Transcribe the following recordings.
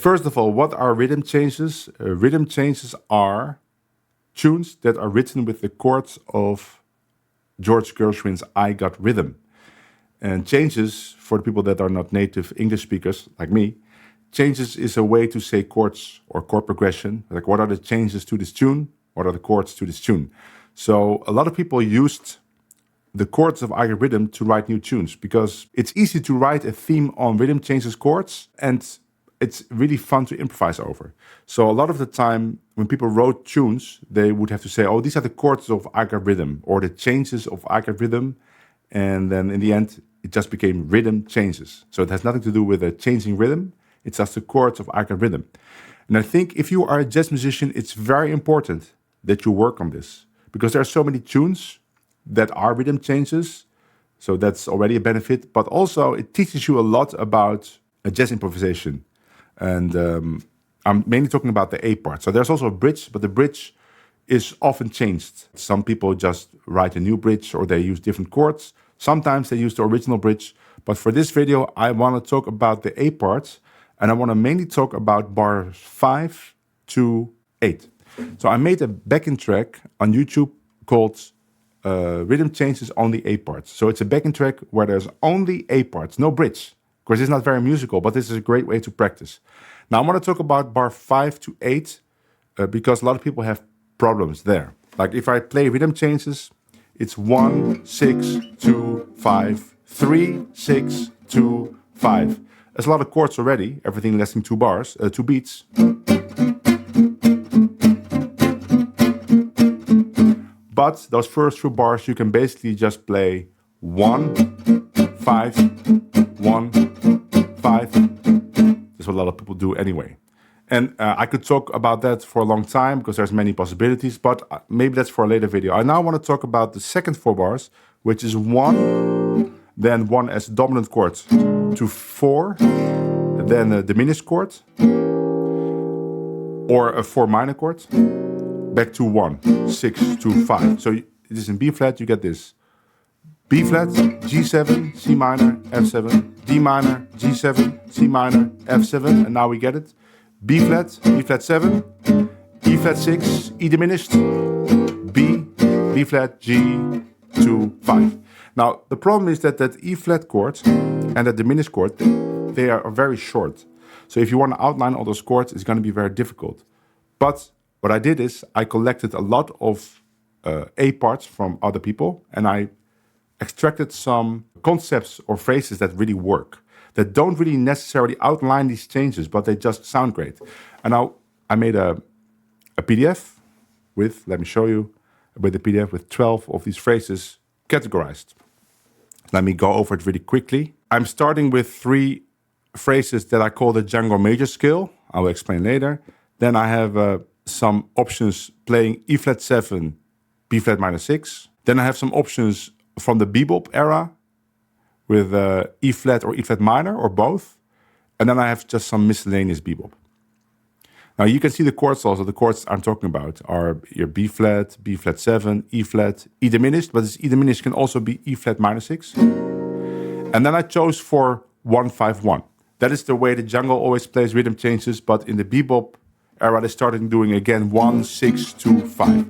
First of all, what are rhythm changes? Rhythm changes are tunes that are written with the chords of George Gershwin's I Got Rhythm. And changes, for the people that are not native English speakers like me, changes is a way to say chords or chord progression. Like, what are the changes to this tune? What are the chords to this tune? So a lot of people used the chords of I Got Rhythm to write new tunes because it's easy to write a theme on rhythm changes chords, and it's really fun to improvise over. So a lot of the time when people wrote tunes, they would have to say, oh, these are the chords of I Got Rhythm or the changes of I Got Rhythm. And then in the end, it just became rhythm changes. So it has nothing to do with a changing rhythm. It's just the chords of I Got Rhythm. And I think if you are a jazz musician, it's very important that you work on this because there are so many tunes that are rhythm changes. So that's already a benefit. But also it teaches you a lot about jazz improvisation. And I'm mainly talking about the A part. So there's also a bridge, but the bridge is often changed. Some people just write a new bridge or they use different chords. Sometimes they use the original bridge. But for this video, I want to talk about the A part. And I want to mainly talk about bars 5 to 8. So I made a backing track on YouTube called Rhythm Changes Only A Parts. So it's a backing track where there's only A parts, no bridge. Of course, it's not very musical, but this is a great way to practice. Now I want to talk about bar 5 to 8 because a lot of people have problems there. Like if I play rhythm changes, it's 1, 6, 2, 5, 3, 6, 2, 5. There's a lot of chords already, everything less than 2 bars, 2 beats. But those first 2 bars, you can basically just play 1, 5, 1, 5. That's what a lot of people do anyway. And I could talk about that for a long time because there's many possibilities, but maybe that's for a later video. I now want to talk about the second 4 bars, which is 1, then 1 as dominant chord to 4, then a diminished chord, or a 4 minor chord, back to 1, 6 to 5. So it is in B flat, you get this. B flat, G7, C minor, F7, D minor, G7, C minor, F7, and now we get it. B flat 7, E flat 6, E diminished, B flat, G, 2, 5. Now, the problem is that E flat chord and that diminished chord, they are very short. So if you want to outline all those chords, it's going to be very difficult. But what I did is I collected a lot of A parts from other people, and I extracted some concepts or phrases that really work, that don't really necessarily outline these changes, but they just sound great. And now I made a PDF with, let me show you, with a PDF with 12 of these phrases categorized. Let me go over it really quickly. I'm starting with 3 phrases that I call the Django major scale. I will explain later. Then I have some options playing E flat 7, B flat minor 6. Then I have some options from the bebop era with E flat or E flat minor or both. And then I have just some miscellaneous bebop. Now you can see the chords also. The chords I'm talking about are your B flat 7, E flat, E diminished, but this E diminished can also be E flat minor 6. And then I chose for 1-5-1. That is the way the Django always plays rhythm changes, but in the bebop era they started doing again 1, 6, 2, 5.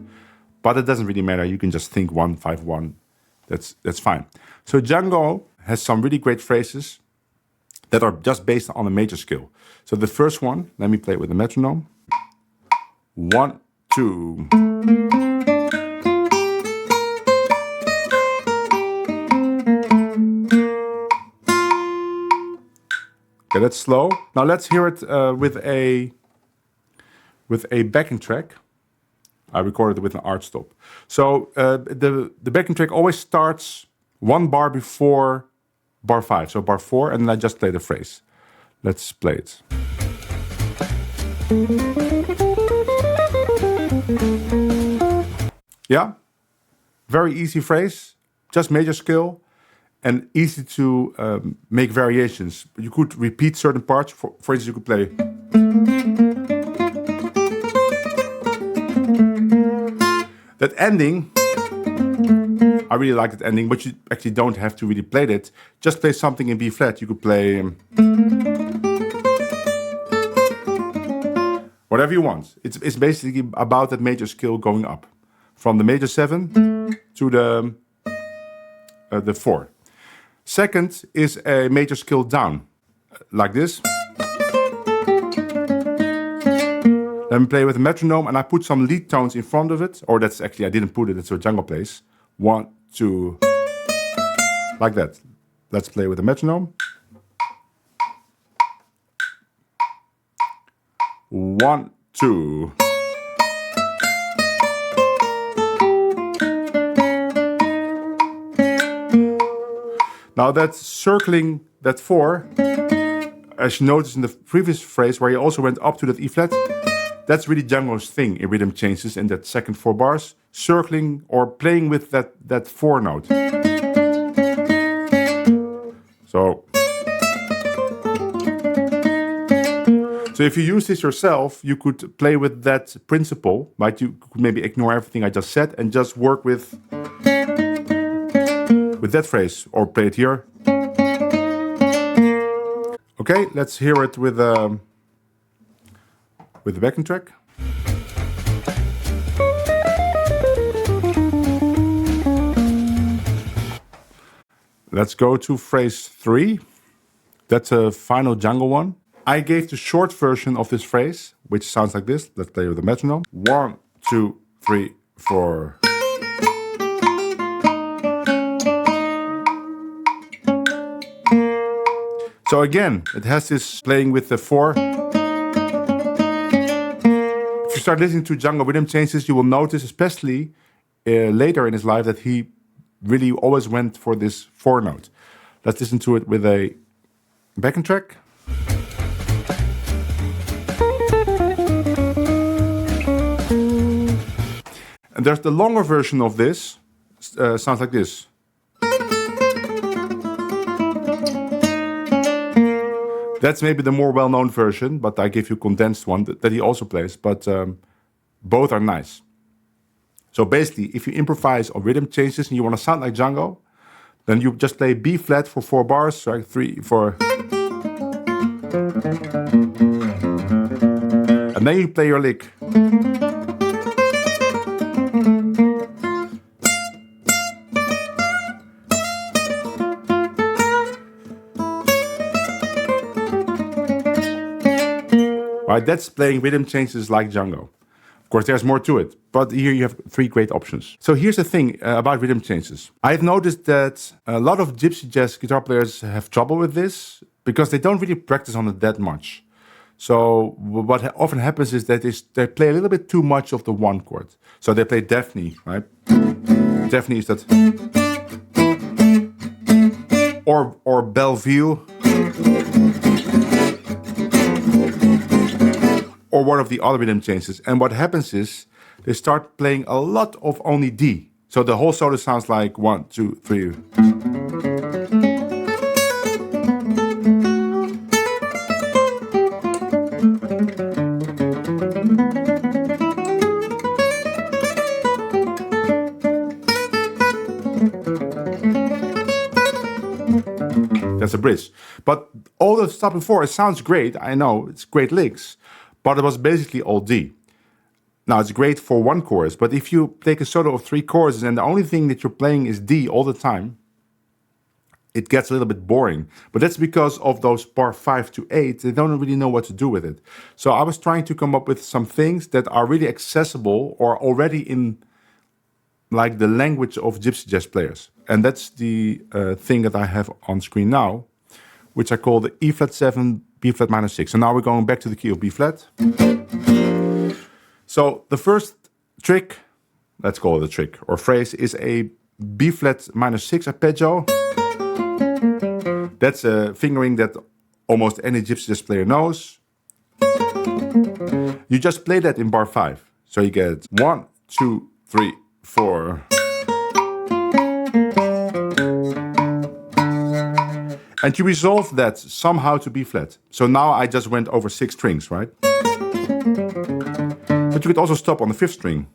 But it doesn't really matter. You can just think 1-5-1. That's fine. So Django has some really great phrases that are just based on a major scale. So the first one, let me play it with the metronome. 1, 2. Okay, that's slow. Now let's hear it with a backing track. I recorded it with an arch stop. So the backing track always starts 1 bar before bar 5. So bar 4, and then I just play the phrase. Let's play it. Yeah, very easy phrase, just major scale, and easy to make variations. You could repeat certain parts. For instance, you could play. That ending, I really like that ending, but you actually don't have to really play that. Just play something in B flat. You could play. whatever you want. It's basically about that major scale going up. From the major 7 to the 4. Second is a major scale down, like this. Then we play with a metronome, and I put some lead tones in front of it. Or that's actually, I didn't put it, that's what Django plays. 1, 2, like that. Let's play with a metronome. 1, 2. Now that's circling that 4, as you noticed in the previous phrase where you also went up to that E flat, that's really Django's thing in rhythm changes in that second 4 bars, circling or playing with that 4 note. So if you use this yourself, you could play with that principle, right? You could maybe ignore everything I just said and just work with that phrase, or play it here. Okay, let's hear it with the backing track. Let's go to phrase 3. That's a final Django one. I gave the short version of this phrase, which sounds like this. Let's play with the metronome. 1, 2, 3, 4. So again, it has this playing with the 4. If you start listening to Django rhythm changes, you will notice, especially later in his life, that he really always went for this 4 note. Let's listen to it with a backing track. And there's the longer version of this, sounds like this. That's maybe the more well-known version, but I give you a condensed one that he also plays, but both are nice. So basically, if you improvise on rhythm changes and you want to sound like Django, then you just play B flat for 4 bars, like 3, 4. And then you play your lick. Right, that's playing rhythm changes like Django. Of course, there's more to it, but here you have 3 great options. So here's the thing about rhythm changes. I've noticed that a lot of gypsy jazz guitar players have trouble with this because they don't really practice on it that much. So what often happens is that they play a little bit too much of the 1 chord. So they play Daphne, right? Daphne is that. Or Bellevue. Or one of the other rhythm changes. And what happens is they start playing a lot of only D. So the whole solo sounds like 1, 2, 3. That's a bridge. But all the stuff before, it sounds great. I know, it's great licks. But it was basically all D. Now, it's great for 1 chorus, but if you take a solo of 3 choruses and the only thing that you're playing is D all the time, it gets a little bit boring. But that's because of those bar 5 to 8, they don't really know what to do with it. So I was trying to come up with some things that are really accessible or already in like the language of gypsy jazz players. And that's the thing that I have on screen now, which I call the E flat 7, B flat minor 6. So now we're going back to the key of B flat. So the first trick, let's call it a trick or phrase, is a B flat minor 6 arpeggio. That's a fingering that almost any gypsy jazz player knows. You just play that in bar 5. So you get 1, 2, 3, 4. And you resolve that somehow to B flat. So now I just went over 6 strings, right? But you could also stop on the 5th string.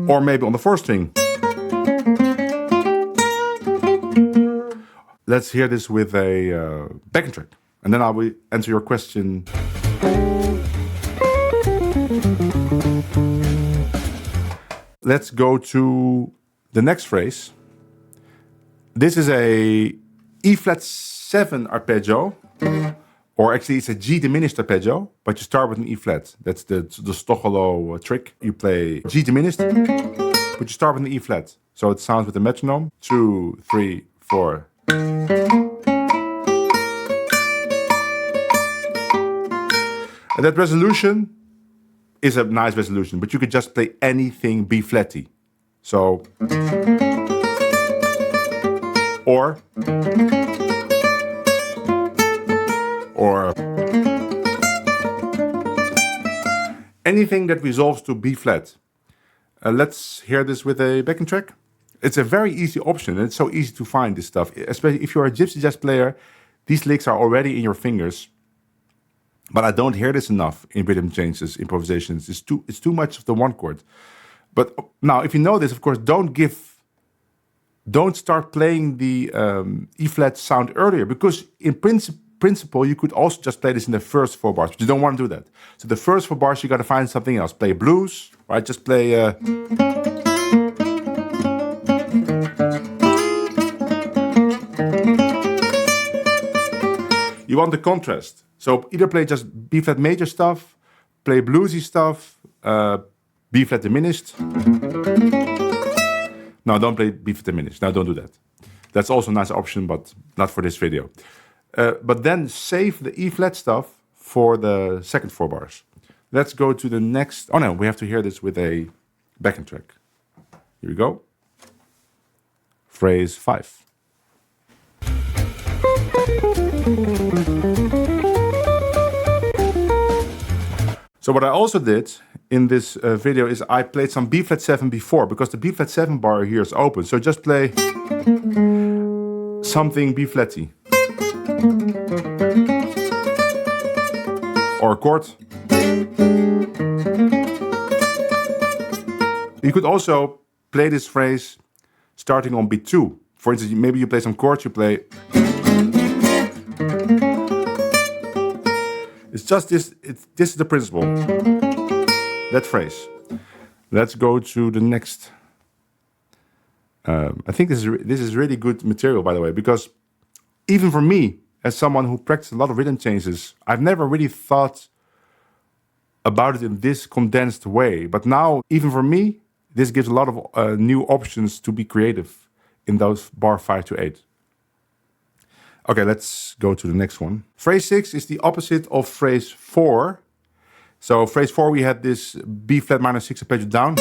Or maybe on the 4th string. Let's hear this with a backing track. And then I will answer your question. Let's go to the next phrase. This is a E flat 7 arpeggio, or actually it's a G diminished arpeggio, but you start with an E flat. That's the Stocholo trick. You play G diminished, but you start with an E flat. So it sounds with the metronome. 2, 3, 4. And that resolution is a nice resolution, but you could just play anything B flatty. So, or anything that resolves to B flat. Let's hear this with a backing track. It's a very easy option, and it's so easy to find this stuff. Especially if you're a gypsy jazz player, these licks are already in your fingers. But I don't hear this enough in rhythm changes, improvisations. It's too much of the one chord. But now, if you know this, of course, don't start playing the E flat sound earlier, because in principle, you could also just play this in the first 4 bars, but you don't want to do that. So the first 4 bars, you got to find something else. Play blues, right? Just play. You want the contrast. So either play just B flat major stuff, play bluesy stuff, B flat diminished. No, don't play B flat diminished. No, don't do that. That's also a nice option, but not for this video. But then save the E flat stuff for the second 4 bars. Let's go to the next. Oh no, we have to hear this with a backing track. Here we go. Phrase 5. So what I also did in this video is I played some B flat 7 before, because the B flat 7 bar here is open. So just play something B flatty. Or a chord. You could also play this phrase starting on beat 2. For instance, maybe you play some chords, you play. It's just this, this is the principle. That phrase. Let's go to the next. I think this is really good material, by the way, because even for me, as someone who practiced a lot of rhythm changes, I've never really thought about it in this condensed way. But now, even for me, this gives a lot of new options to be creative in those bar 5 to 8. Okay, let's go to the next one. Phrase 6 is the opposite of phrase 4. So phrase 4, we had this B flat minor 6 arpeggio down.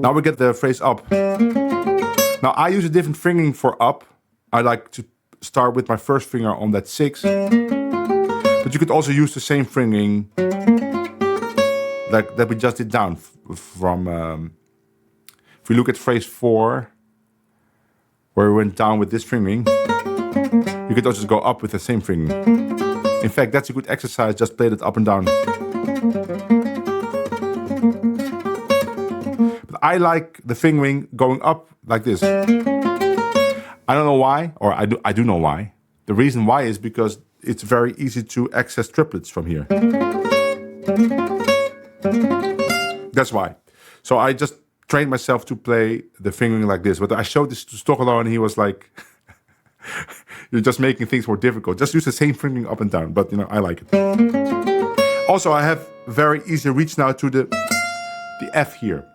Now we get the phrase up. Now I use a different fingering for up. I like to start with my first finger on that 6. But you could also use the same fingering that we just did down from... if we look at phrase 4, where we went down with this fingering, you could also just go up with the same fingering. In fact, that's a good exercise, just play it up and down. But I like the fingering going up like this. I don't know why, or I do know why. The reason why is because it's very easy to access triplets from here. That's why. So I just trained myself to play the fingering like this. But I showed this to Stocholo and he was like, you're just making things more difficult. Just use the same fingering up and down. But, you know, I like it. Also, I have very easy reach now to the F here.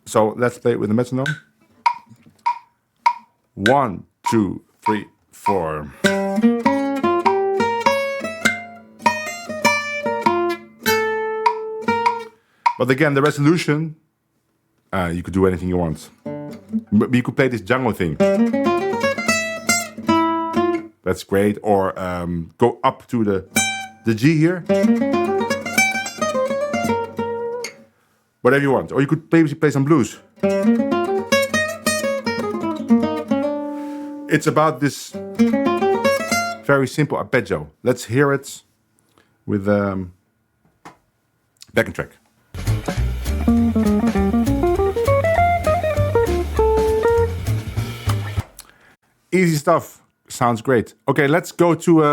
So let's play it with the metronome. 1, 2, 3, 4. But again, the resolution, you could do anything you want. But you could play this Django thing. That's great. Or go up to the G here. Whatever you want. Or you could maybe play some blues. It's about this very simple arpeggio. Let's hear it with backing track. Easy stuff. Sounds great. Okay, let's go to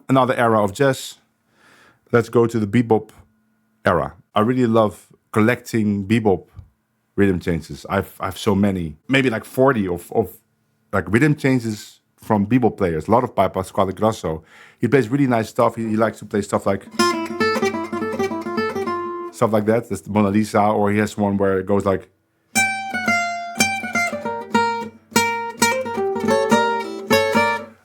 another era of jazz. Let's go to the bebop era. I really love collecting bebop rhythm changes. I've so many, maybe like 40 of like rhythm changes from bebop players. A lot of by Pasquale Grasso. He plays really nice stuff. He likes to play stuff like that. That's the Mona Lisa, or he has one where it goes like.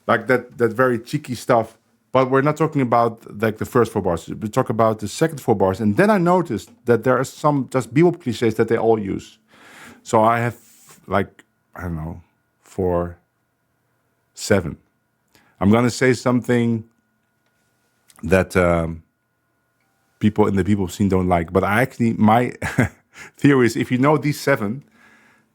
Like that very cheeky stuff. But we're not talking about like the first 4 bars. We talk about the second 4 bars. And then I noticed that there are some just bebop cliches that they all use. So I have like, I don't know, 4, 7. I'm going to say something that people in the bebop scene don't like. But my theory is if you know these 7,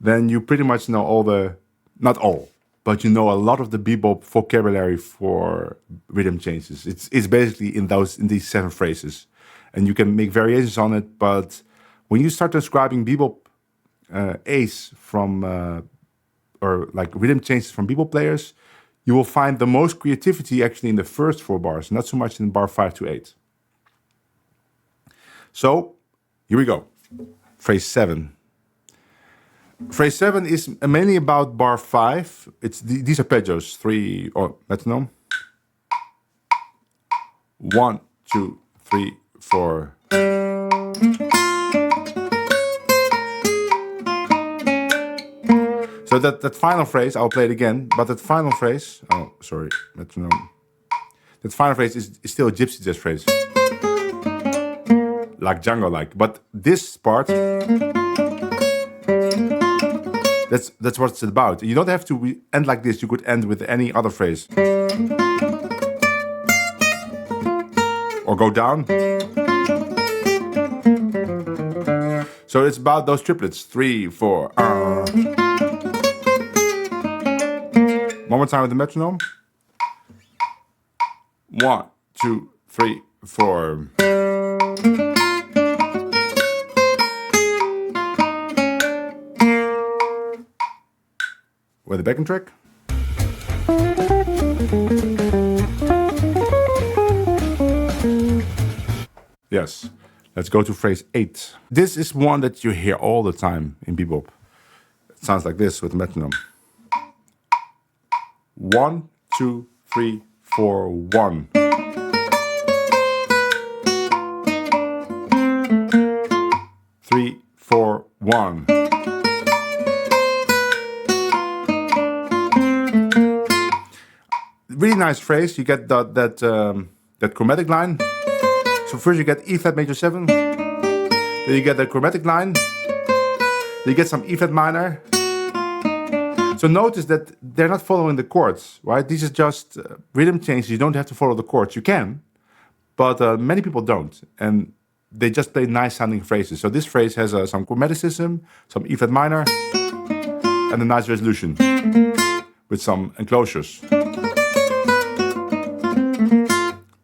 then you pretty much know all the, not all, but you know a lot of the bebop vocabulary for rhythm changes. It's basically in these 7 phrases, and you can make variations on it. But when you start describing bebop A's from or like rhythm changes from bebop players, you will find the most creativity actually in the first 4 bars, not so much in bar 5 to 8. So here we go. Phrase 7. Phrase 7 is mainly about bar 5. These arpeggios. 3, or metronome. 1, 2, 3, 4. So that final phrase, I'll play it again, but that final phrase, oh, sorry, metronome. That final phrase is still a gypsy jazz phrase. Like Django-like. But this part, that's what it's about. You don't have to end like this. You could end with any other phrase. Or go down. So it's about those triplets. 3, 4. One more time with the metronome. 1, 2, 3, 4. With the backing track. Yes. Let's go to phrase 8. This is one that you hear all the time in bebop. It sounds like this with the metronome. 1, 2, 3, 4, 1. Three, 4, 1. Really nice phrase. You get that chromatic line. So first you get E flat major 7. Then you get the chromatic line. Then you get some E flat minor. So notice that they're not following the chords, right? These are just rhythm changes. You don't have to follow the chords. You can, but many people don't. And they just play nice sounding phrases. So this phrase has some chromaticism, some E flat minor, and a nice resolution with some enclosures.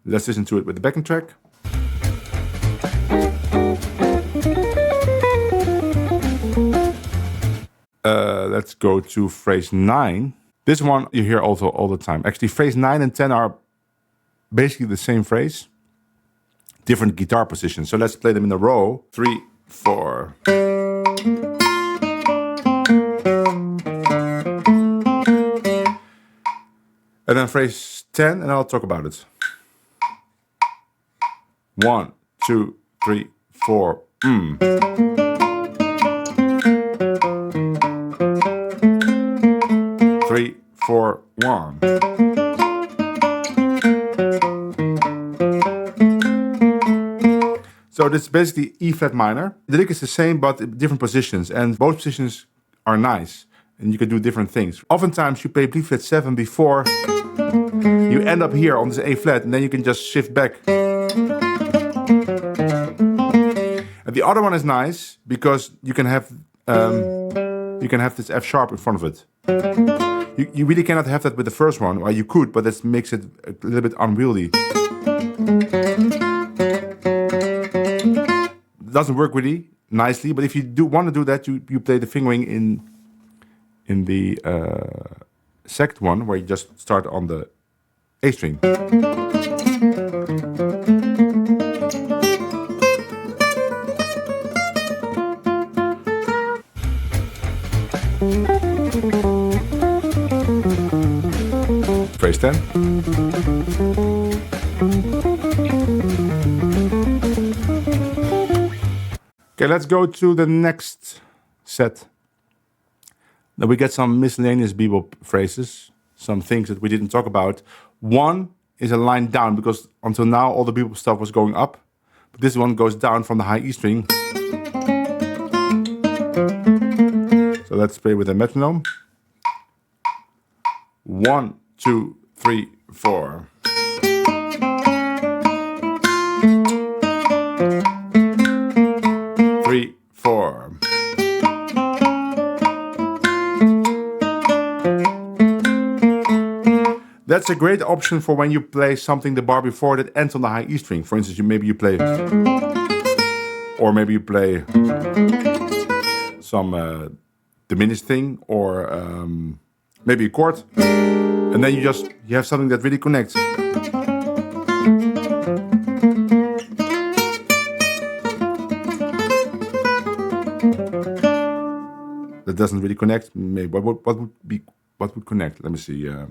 Let's listen to it with the backing track. Let's go to phrase 9. This one you hear also all the time. Actually, phrase 9 and 10 are basically the same phrase, different guitar positions. So let's play them in a row. 3, 4. And then phrase 10, and I'll talk about it. 1, 2, 3, 4. 3, 4, 1. So this is basically E flat minor. The lick is the same, but in different positions, and both positions are nice, and you can do different things. Oftentimes you play B flat 7 before you end up here on this A flat, and then you can just shift back. And the other one is nice because you can have this F sharp in front of it. You really cannot have that with the first one. Well, you could, but that makes it a little bit unwieldy. It doesn't work really nicely, but if you do want to do that, you play the fingering in the second one, where you just start on the A string. 10. Okay, let's go to the next set. Then we get some miscellaneous bebop phrases, some things that we didn't talk about. One is a line down, because until now all the bebop stuff was going up. But this one goes down from the high E string. So let's play with a metronome. 1, 2, 3, 4. Three, 4. That's a great option for when you play something the bar before that ends on the high E string. For instance, maybe you play, or maybe you play some diminished thing, or maybe a chord, and then you have something that really connects. That doesn't really connect. Maybe what would connect? Let me see. Yeah,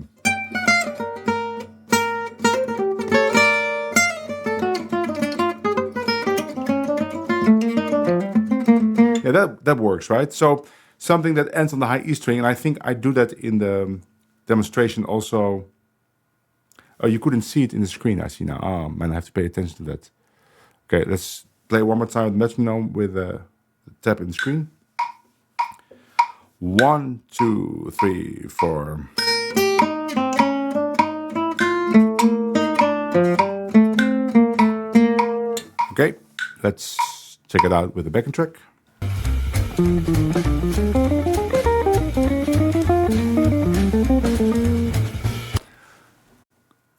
that works, right? So something that ends on the high E string, and I think I do that in the demonstration also. Oh, you couldn't see it in the screen, I see now. Oh man, I have to pay attention to that. Okay, let's play one more time with metronome with the tap in the screen. 1, 2, 3, 4. Okay, let's check it out with the backing track.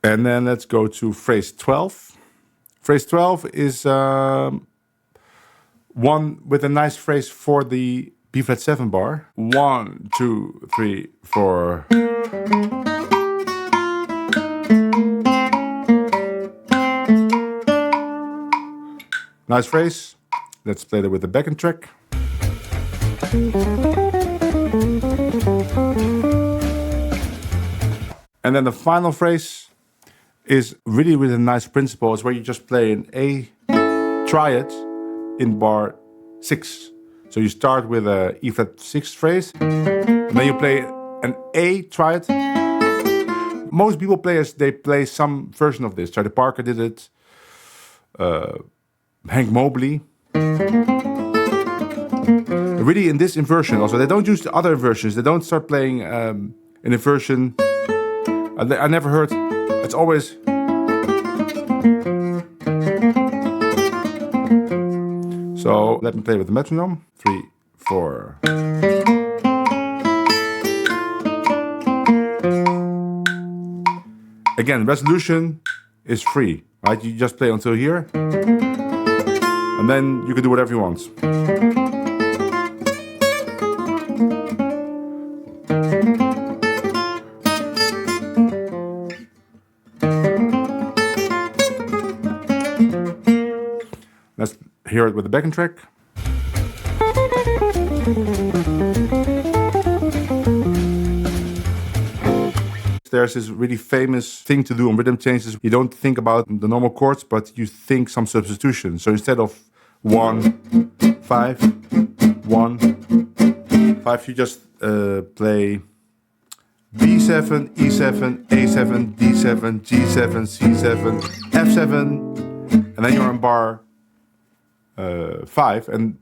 And then let's go to phrase 12. Phrase 12 is one with a nice phrase for the B flat 7 bar. 1, 2, 3, 4. Nice phrase. Let's play that with the backing track. And then the final phrase is really with a nice principle. It's where you just play an A triad in bar 6. So you start with a E flat 6 phrase, and then you play an A triad. Most people players, they play some version of this. Charlie Parker did it. Hank Mobley. Really in this inversion also. They don't use the other versions. They don't start playing an inversion. I never heard. It's always. So let me play with the metronome. 3, 4. Again, resolution is free, right? You just play until here, and then you can do whatever you want. Let's hear it with the backing track. There's this really famous thing to do on rhythm changes. You don't think about the normal chords, but you think some substitution. So instead of 1, 5, 1, 5, you just play B7, E7, A7, D7, G7, C7, F7, and then you're in bar 5. And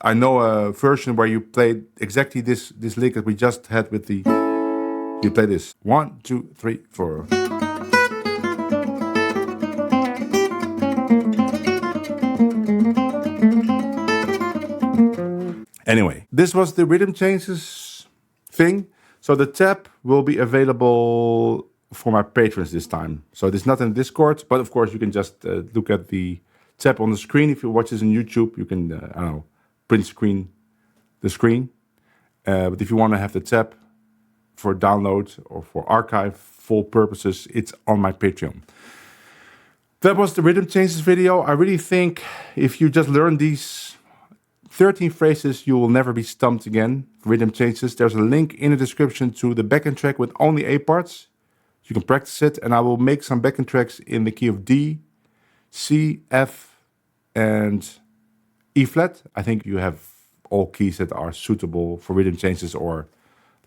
I know a version where you play exactly this lick that we just had with the. You play this 1, 2, 3, 4. Anyway, this was the rhythm changes thing. So the tab will be available for my patrons this time. So it's not in Discord, but of course you can just look at the tab on the screen. If you watch this on YouTube, you can, I don't know, print screen the screen. But if you want to have the tab for download or for archive full purposes, it's on my Patreon. That was the rhythm changes video. I really think if you just learn these 13 phrases, you will never be stumped again. Rhythm changes. There's a link in the description to the backing track with only A parts. You can practice it, and I will make some backing tracks in the key of D, C, F, and E flat. I think you have all keys that are suitable for rhythm changes or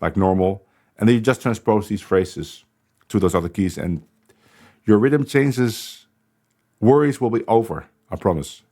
like normal. And then you just transpose these phrases to those other keys, and your rhythm changes worries will be over, I promise.